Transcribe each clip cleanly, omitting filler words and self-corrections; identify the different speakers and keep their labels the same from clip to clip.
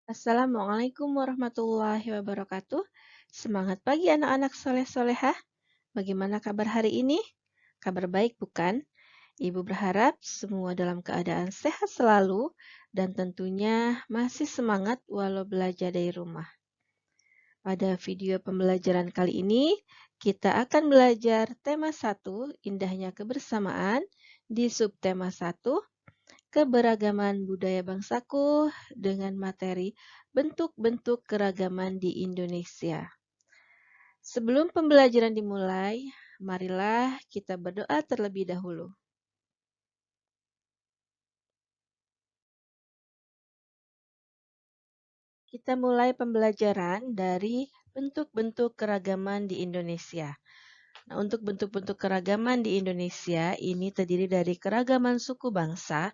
Speaker 1: Assalamualaikum warahmatullahi wabarakatuh. Semangat pagi anak-anak soleh-solehah. Bagaimana kabar hari ini? Kabar baik bukan? Ibu berharap semua dalam keadaan sehat selalu dan tentunya masih semangat walau belajar dari rumah. Pada video pembelajaran kali ini, kita akan belajar tema 1, indahnya kebersamaan, di subtema 1, keberagaman budaya bangsaku dengan materi bentuk-bentuk keragaman di Indonesia. Sebelum pembelajaran dimulai, marilah kita berdoa terlebih dahulu. Kita mulai pembelajaran dari bentuk-bentuk keragaman di Indonesia. Nah, untuk bentuk-bentuk keragaman di Indonesia ini terdiri dari keragaman suku bangsa,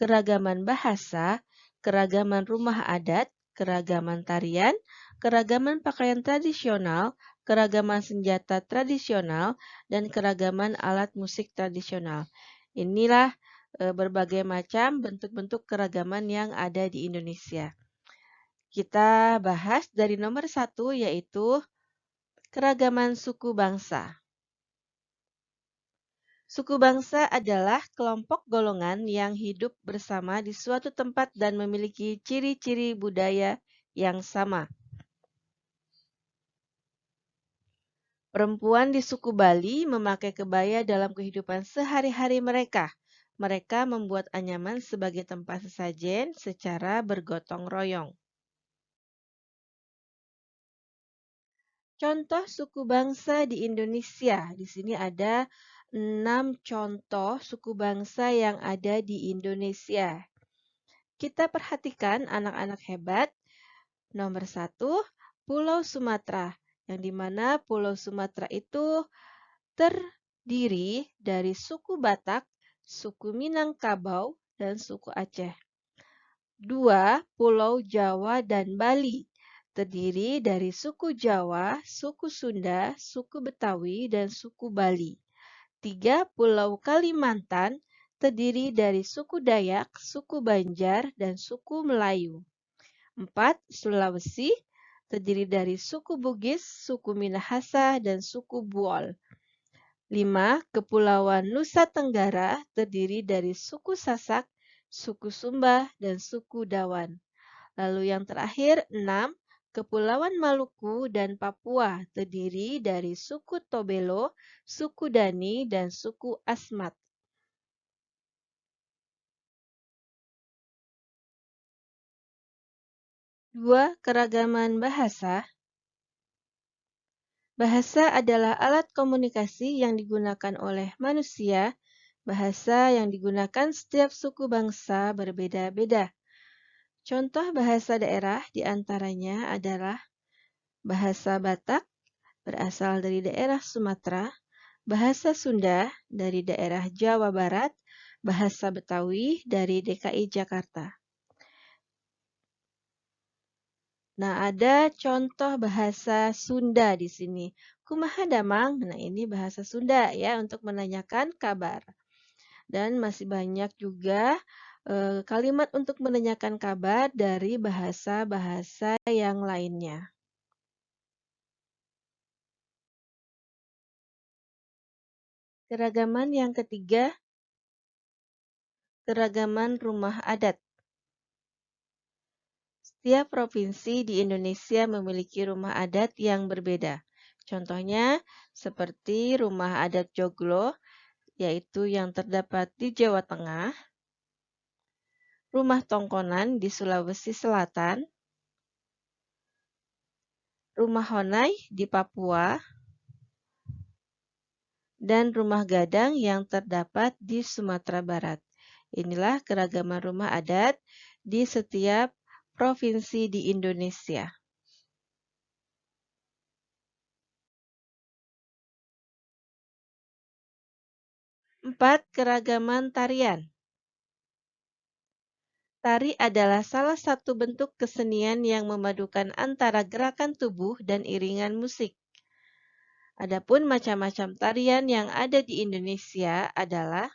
Speaker 1: keragaman bahasa, keragaman rumah adat, keragaman tarian, keragaman pakaian tradisional, keragaman senjata tradisional, dan keragaman alat musik tradisional. Inilah berbagai macam bentuk-bentuk keragaman yang ada di Indonesia. Kita bahas dari nomor 1 yaitu keragaman suku bangsa. Suku bangsa adalah kelompok golongan yang hidup bersama di suatu tempat dan memiliki ciri-ciri budaya yang sama. Perempuan di suku Bali memakai kebaya dalam kehidupan sehari-hari mereka. Mereka membuat anyaman sebagai tempat sesajen secara bergotong royong. Contoh suku bangsa di Indonesia. Di sini ada 6 contoh suku bangsa yang ada di Indonesia. Kita perhatikan anak-anak hebat. Nomor 1, Pulau Sumatera. Yang dimana Pulau Sumatera itu terdiri dari suku Batak, suku Minangkabau, dan suku Aceh. 2, Pulau Jawa dan Bali. Terdiri dari suku Jawa, suku Sunda, suku Betawi, dan suku Bali. 3, Pulau Kalimantan. Terdiri dari suku Dayak, suku Banjar, dan suku Melayu. 4, Sulawesi. Terdiri dari suku Bugis, suku Minahasa, dan suku Buol. 5, Kepulauan Nusa Tenggara terdiri dari suku Sasak, suku Sumba, dan suku Dawan. Lalu yang terakhir, 6, Kepulauan Maluku dan Papua terdiri dari suku Tobelo, suku Dani, dan suku Asmat. Dua, keragaman bahasa. Bahasa adalah alat komunikasi yang digunakan oleh manusia. Bahasa yang digunakan setiap suku bangsa berbeda-beda. Contoh bahasa daerah diantaranya adalah bahasa Batak berasal dari daerah Sumatera, bahasa Sunda dari daerah Jawa Barat, bahasa Betawi dari DKI Jakarta. Nah, ada contoh bahasa Sunda di sini. Kumaha damang? Nah, ini bahasa Sunda ya untuk menanyakan kabar. Dan masih banyak juga kalimat untuk menanyakan kabar dari bahasa-bahasa yang lainnya. Keragaman yang ketiga, keragaman rumah adat. Setiap provinsi di Indonesia memiliki rumah adat yang berbeda. Contohnya seperti rumah adat Joglo, yaitu yang terdapat di Jawa Tengah, rumah Tongkonan di Sulawesi Selatan, rumah Honai di Papua, dan rumah Gadang yang terdapat di Sumatera Barat. Inilah keragaman rumah adat di setiap provinsi di Indonesia. 4, keragaman tarian. Tari adalah salah satu bentuk kesenian yang memadukan antara gerakan tubuh dan iringan musik. Adapun macam-macam tarian yang ada di Indonesia adalah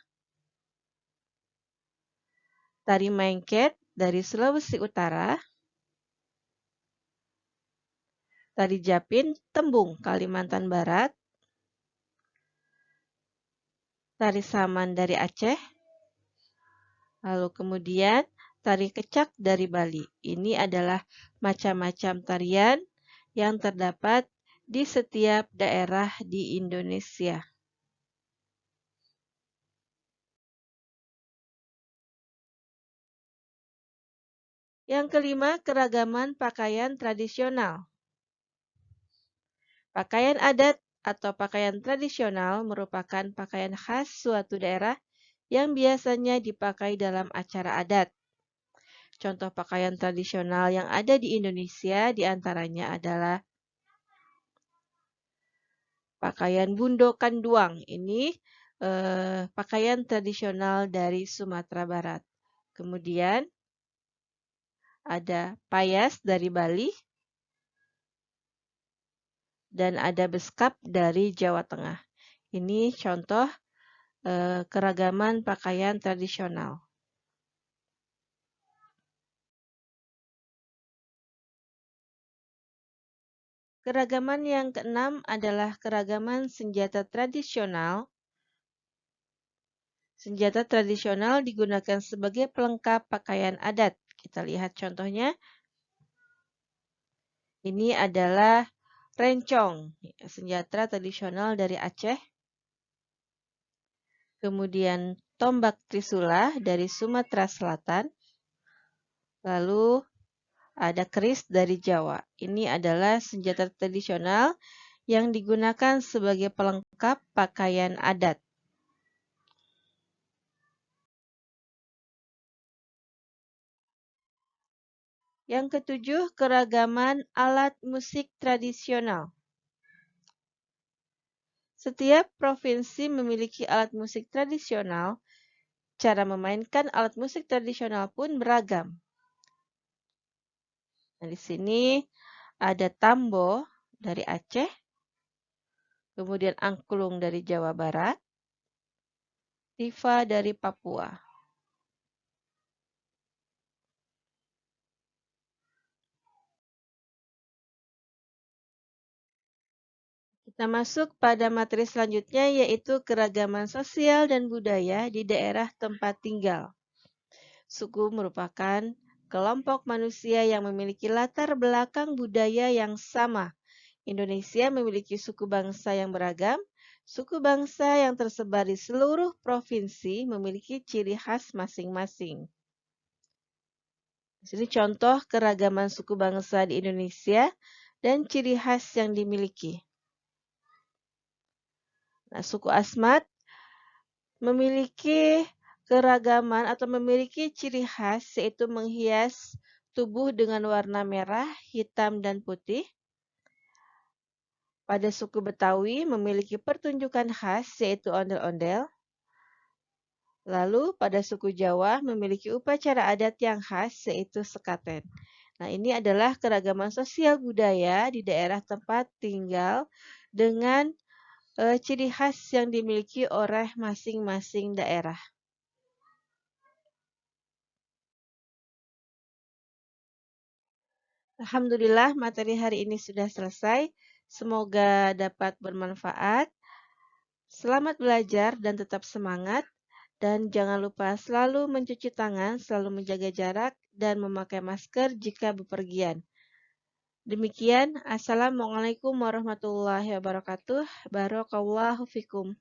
Speaker 1: tari Mengket dari Sulawesi Utara, Tari Japin, Tembung, Kalimantan Barat. Tari Saman dari Aceh. Lalu kemudian tari kecak dari Bali. Ini adalah macam-macam tarian yang terdapat di setiap daerah di Indonesia. Yang kelima, keragaman pakaian tradisional. Pakaian adat atau pakaian tradisional merupakan pakaian khas suatu daerah yang biasanya dipakai dalam acara adat. Contoh pakaian tradisional yang ada di Indonesia diantaranya adalah pakaian Bundo Kanduang. Ini pakaian tradisional dari Sumatera Barat. Kemudian ada payas dari Bali dan ada beskap dari Jawa Tengah. Ini contoh keragaman pakaian tradisional. Keragaman yang keenam adalah keragaman senjata tradisional. Senjata tradisional digunakan sebagai pelengkap pakaian adat. Kita lihat contohnya. Ini adalah rencong, senjata tradisional dari Aceh. Kemudian tombak trisula dari Sumatera Selatan. Lalu ada keris dari Jawa. Ini adalah senjata tradisional yang digunakan sebagai pelengkap pakaian adat. Yang ketujuh, keragaman alat musik tradisional. Setiap provinsi memiliki alat musik tradisional. Cara memainkan alat musik tradisional pun beragam. Nah, di sini ada tambo dari Aceh, kemudian angklung dari Jawa Barat, tifa dari Papua. Kita masuk pada materi selanjutnya yaitu keragaman sosial dan budaya di daerah tempat tinggal. Suku merupakan kelompok manusia yang memiliki latar belakang budaya yang sama. Indonesia memiliki suku bangsa yang beragam. Suku bangsa yang tersebar di seluruh provinsi memiliki ciri khas masing-masing. Di sini contoh keragaman suku bangsa di Indonesia dan ciri khas yang dimiliki. Nah, suku Asmat memiliki keragaman atau memiliki ciri khas yaitu menghias tubuh dengan warna merah, hitam, dan putih. Pada suku Betawi memiliki pertunjukan khas yaitu ondel-ondel. Lalu pada suku Jawa memiliki upacara adat yang khas yaitu sekaten. Nah, ini adalah keragaman sosial budaya di daerah tempat tinggal dengan ciri khas yang dimiliki oleh masing-masing daerah. Alhamdulillah materi hari ini sudah selesai. Semoga dapat bermanfaat. Selamat belajar dan tetap semangat. Dan jangan lupa selalu mencuci tangan, selalu menjaga jarak, dan memakai masker jika bepergian. Demikian, Assalamualaikum warahmatullahi wabarakatuh. Barakallahu fikum.